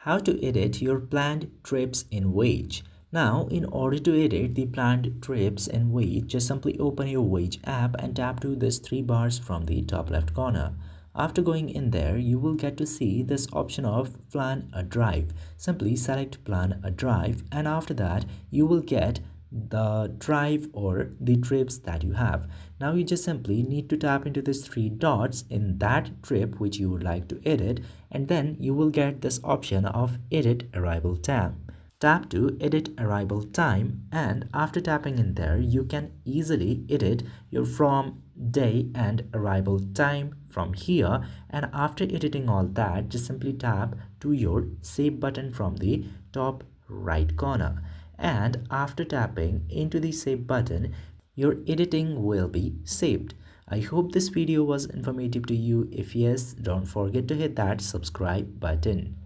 How to edit your planned trips in Waze. Now, in order to edit the planned trips in Waze, just simply open your Waze app and tap to this three bars from the top left corner. After going in there, you will get to see this option of plan a drive. Simply select plan a drive, and after that, you will get the drive or the trips that you have. Now you just simply need to tap into these three dots in that trip which you would like to edit, and then you will get this option of edit arrival time. Tap to edit arrival time, and after tapping in there you can easily edit your from day and arrival time from here. And after editing all that, just simply tap to your save button from the top right corner, and after tapping into the save button your editing will be saved. I hope this video was informative to you. If yes, don't forget to hit that subscribe button.